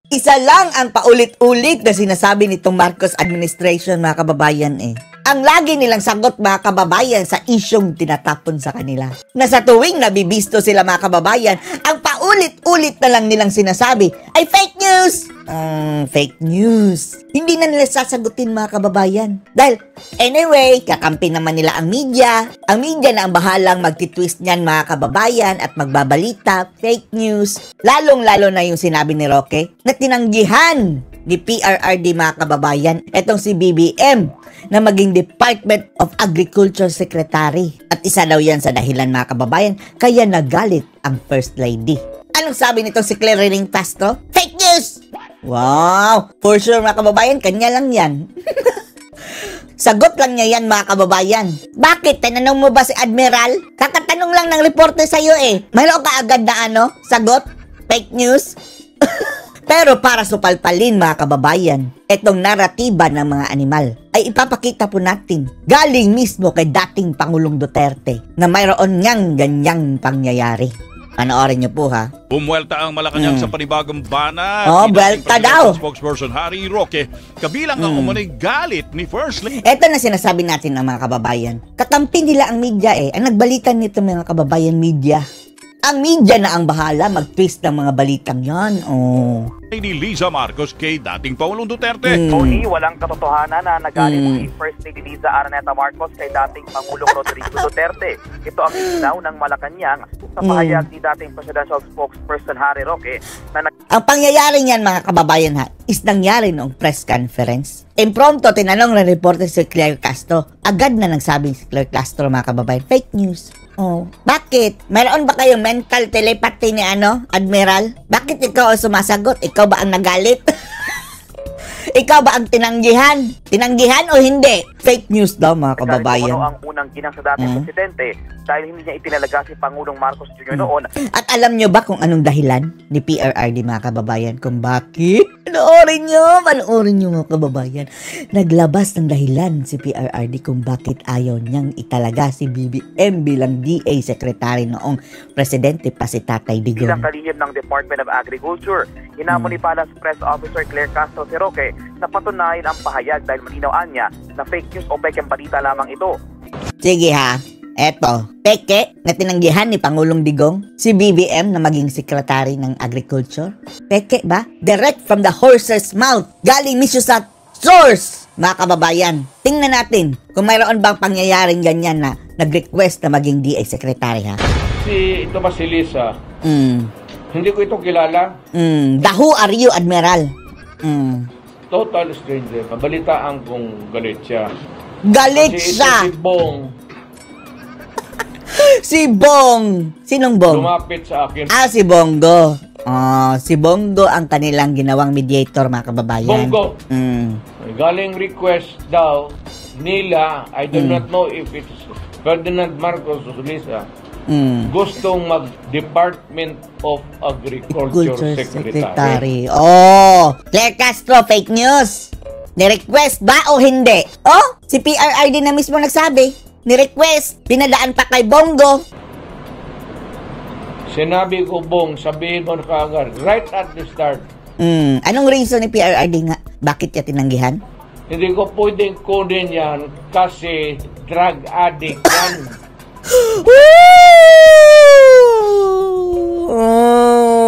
Isa lang ang paulit-ulit na sinasabi nitong Marcos administration, mga kababayan Ang lagi nilang sagot, mga kababayan, sa isyong tinatapon sa kanila. Na sa tuwing nabibisto sila, mga kababayan, ang paulit-ulit na lang nilang sinasabi ay fake news! Fake news. Hindi na nila sasagutin, mga kababayan. Dahil, anyway, kakampi naman nila ang media. Ang media na ang bahalang magtitwist niyan, mga kababayan, at magbabalita, fake news. Lalong-lalo na yung sinabi ni Roque na tinanggihan ni PRRD, mga kababayan, etong si BBM na maging Department of Agriculture Secretary. At isa daw yan sa dahilan, mga kababayan, kaya nagalit ang First Lady. Anong sabi nitong si Clarence Castro? Fake news! Wow! For sure, mga kababayan, kanya lang yan. Sagot lang niya yan, mga kababayan. Bakit? Tinanong mo ba si Admiral? Kakatanong lang ng reporter sa'yo Mayroon ka agad na sagot? Fake news? Pero para supalpalin, mga kababayan, itong naratiba ng mga animal ay ipapakita po natin galing mismo kay dating Pangulong Duterte na mayroon ngang ganyang pangyayari. Panoorin niyo po, ha? Bumuelta ang Malacanang sa panibagong banat. Buelta daw. Spokesperson Harry Roque, kabilang ang umunay galit ni First Lady. Ito na sinasabi natin ng mga kababayan. Kakampi nila ang media Ang nagbalitan nito, mga kababayan, media. Ang media na ang bahala mag-twist ng mga balitang yan. Ni Liza Marcos kay dating Pangulong Duterte. Tony, walang katotohanan na nagaling si First Lady Liza Araneta Marcos kay dating Pangulong Rodrigo Duterte. Ito ang inaw ng Malacanang sa pahayag ni dating Presidential Spokesperson Harry Roque na ang pangyayari niyan, mga kababayan, is nangyari noong press conference. Impromptu, tinanong ng reporter si Claire Castro. Agad na nagsabi si Claire Castro, mga kababayan, fake news. Bakit? Mayroon ba kayong mental telepathy ni Admiral? Bakit ikaw ang sumasagot? Ikaw ba ang nagalit? Ikaw ba ang tinanggihan? Tinanggihan o hindi? Fake news daw, mga kababayan. Ang unang ginang sa dating presidente dahil hindi niya itinalaga si Pangulong Marcos Jr. noon. At alam nyo ba kung anong dahilan ni PRRD, mga kababayan? Kung bakit? Panoorin nyo, mga kababayan. Naglabas ng dahilan si PRRD kung bakit ayaw niyang italaga si BBM bilang DA Secretary noong presidente pa si Tatay Digong. Bilang kalihim ng Department of Agriculture, hinamon ni Palace Press Officer Claire Castro si Roque na patunayan ang pahayag dahil malinawaan niya na fake news o pekeng balita lamang ito. Sige, ha. Eto, peke na tinanggihan ni Pangulong Digong si BBM na maging sekretary ng Agriculture. Peke ba? Direct from the horse's mouth. Galing mismo sa source, mga kababayan. Tingnan natin kung mayroon bang pangyayaring ganyan na nag-request na maging DA secretary, ha? Ito ba si Lisa? Hindi ko ito kilala. Who are you, Admiral? Total stranger. Mabalitaan kong galit siya. Galit siya! Si Bong. Si Bong! Sinong Bong? Lumapit sa akin. Si Bongo. Si Bongo ang kanilang ginawang mediator, mga kababayan. Bongo. Galing request daw nila, I do not know if it's Ferdinand Marcos o Lisa, gustong mag-Department of Agriculture Secretary. Claire Castro, fake news. Ni-request ba o hindi? Si PRRD na mismo nagsabi. Ni-request, pinadaan pa kay Bongo. Sinabi ko, Bong, sabihin mo na kaagad, right at the start. Anong reason ni PRRD nga? Bakit niya tinanggihan? Hindi ko pwedeng kunin yan kasi drug addict yan.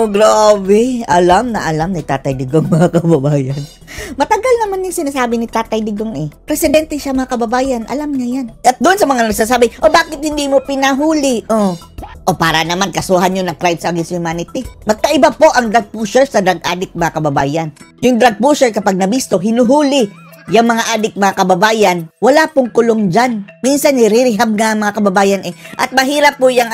Grabe. Alam na alam ni Tatay Digong, mga kababayan. Matagal naman yung sinasabi ni Tatay Digong Presidente siya, mga kababayan. Alam niya yan. At doon sa mga nagsasabi, bakit hindi mo pinahuli? Para naman kasuhan nyo ng crimes against humanity. Magkaiba po ang drug pusher sa drug addict, mga kababayan. Yung drug pusher kapag nabisto, hinuhuli. Yung mga addict, mga kababayan, wala pong kulong dyan. Minsan nire-rehab nga, mga kababayan At mahirap po yung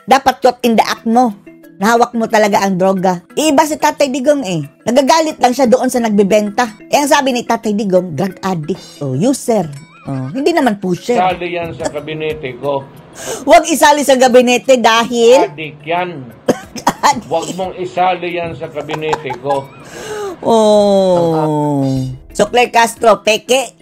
dapat caught in the act mo. Nahawak mo talaga ang droga. Iba si Tatay Digong Nagagalit lang siya doon sa nagbebenta. Ang sabi ni Tatay Digong, drug addict user. Hindi naman pusher. Sali yan sa kabinete ko. Huwag isali sa gabinete dahil addict yan. Huwag mong isali yan sa kabinete ko. So Claire Castro, peke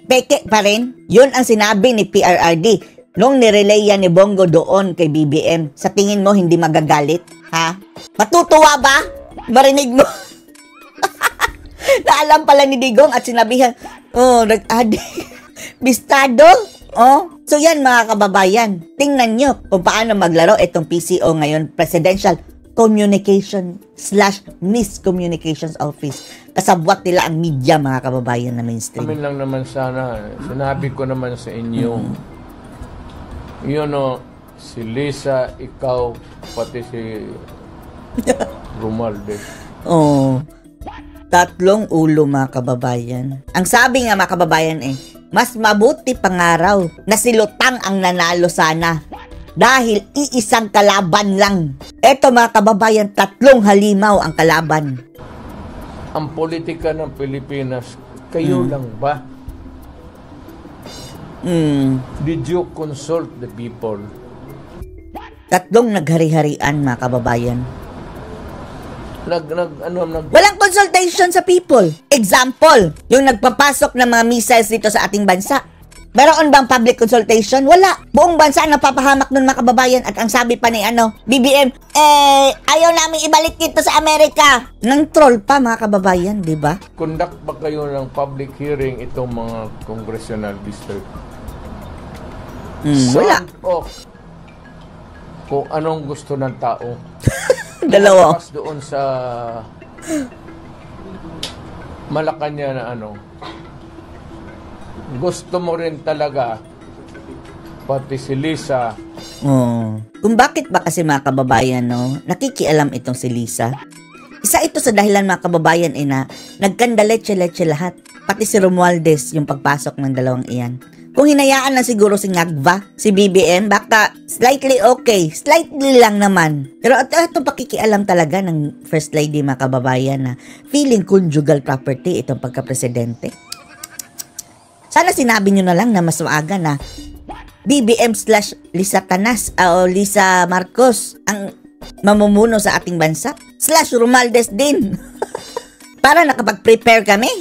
pa rin. Yun ang sinabi ni PRRD nung nirelay yan ni Bongo doon kay BBM. Sa tingin mo hindi magagalit? Ha? Matutuwa ba? Marinig mo? Na alam pala ni Digong at sinabihan, oh, bistado? Oh, so yan mga kababayan, tingnan nyo kung paano maglaro itong PCO ngayon, Presidential Communication / Miscommunications Office. Kasabwat nila ang media, mga kababayan na mainstream. Amin lang naman sana, sinabi ko naman sa inyo, yun o, si Lisa, ikaw, pati si Romualdez. Oh, tatlong ulo mga kababayan. Ang sabi nga mga kababayan mas mabuti pangaraw na si Lutang ang nanalo sana dahil iisang kalaban lang. Eto mga kababayan, 3 halimaw ang kalaban. Ang politika ng Pilipinas, kayo lang ba? Did you consult the people? 3 naghari-harian mga kababayan. Walang consultation sa people. Example, yung nagpapasok ng mga missiles dito sa ating bansa. Meron bang public consultation? Wala. Buong bansa ang napapahamak nun mga kababayan. At ang sabi pa ni BBM, ayaw namin ibalik dito sa Amerika. Nang troll pa mga kababayan, di ba? Conduct ba kayo ng public hearing itong mga congressional district? Wala. Sound off kung anong gusto ng tao. Dalawa. Tapos doon sa Malacanang na gusto mo rin talaga pati si Lisa. Kung bakit ba kasi mga kababayan, nakikialam itong si Lisa. Isa ito sa dahilan mga kababayan na nagkandaletse-letse lahat. Pati si Romualdez yung pagpasok ng dalawang iyan. Kung hinayaan na siguro si Ngagva, si BBM, baka slightly okay. Slightly lang naman. Pero itong pakikialam talaga ng First Lady mga kababayan na feeling conjugal property itong pagka-presidente. Sana sinabi nyo na lang na mas maaga na BBM / Lisa Tanas o Lisa Marcos ang mamumuno sa ating bansa / Romualdez din. Para nakapag-prepare kami.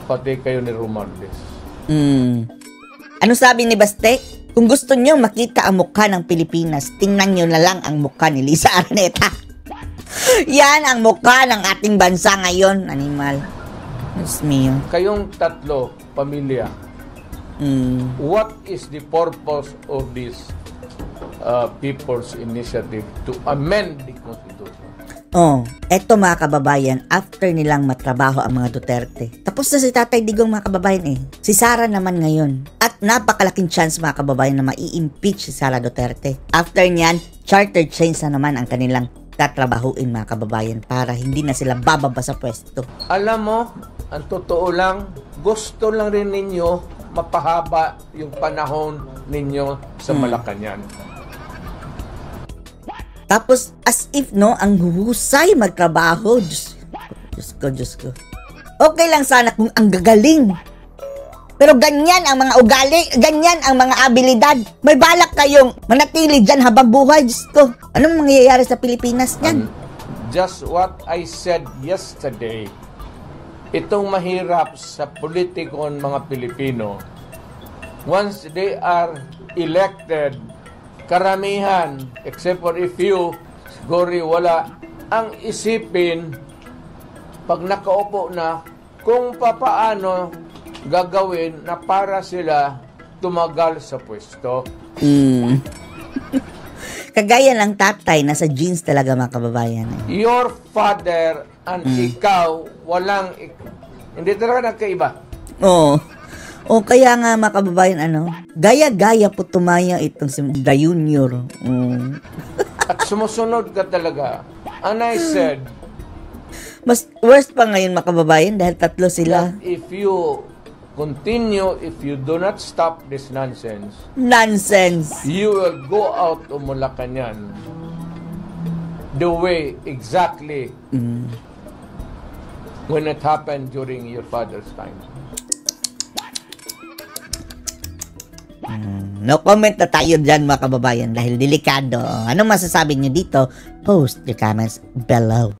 Pati kayo ni Romualdez. Ano sabi ni Baste? Kung gusto nyo makita ang mukha ng Pilipinas, tingnan nyo na lang ang mukha ni Lisa Araneta. Yan ang mukha ng ating bansa ngayon, animal. Diyos mio. Kayong 3 pamilya, what is the purpose of this People's Initiative to amend the Constitution? Eto mga kababayan, after nilang matrabaho ang mga Duterte. Tapos na si Tatay Digong mga kababayan Si Sara naman ngayon. At napakalaking chance mga kababayan na mai-impeach si Sara Duterte. After niyan, charter change na naman ang kanilang tatrabahuin mga kababayan para hindi na sila bababa sa pwesto. Alam mo, ang totoo lang, gusto lang rin ninyo mapahaba yung panahon ninyo sa Malacanang. Tapos, as if, ang husay magtrabaho. Diyos ko. Okay lang sana kung ang gagaling. Pero ganyan ang mga ugali, ganyan ang mga abilidad. May balak kayong manatili dyan habang buhay. Diyos ko, anong mangyayari sa Pilipinas niyan? Just what I said yesterday, itong mahirap sa politikon mga Pilipino, once they are elected, karamihan, except for a few, siguro wala, ang isipin, pag nakaupo na, kung papaano gagawin na para sila tumagal sa pwesto. Kagaya ng tatay, nasa genes talaga mga kababayan. Your father and ikaw, hindi talaga nagkaiba. O kaya nga mga kababayan, gaya-gaya po tumaya itong si The Junior. At sumusunod ka talaga. And I said, mas worst pa ngayon mga kababayan dahil 3 sila. If you continue, if you do not stop this nonsense, you will go out of Malacanang the way exactly when it happened during your father's time. No comment na tayo dyan mga kababayan dahil delikado. Anong masasabi nyo dito? Post your comments below.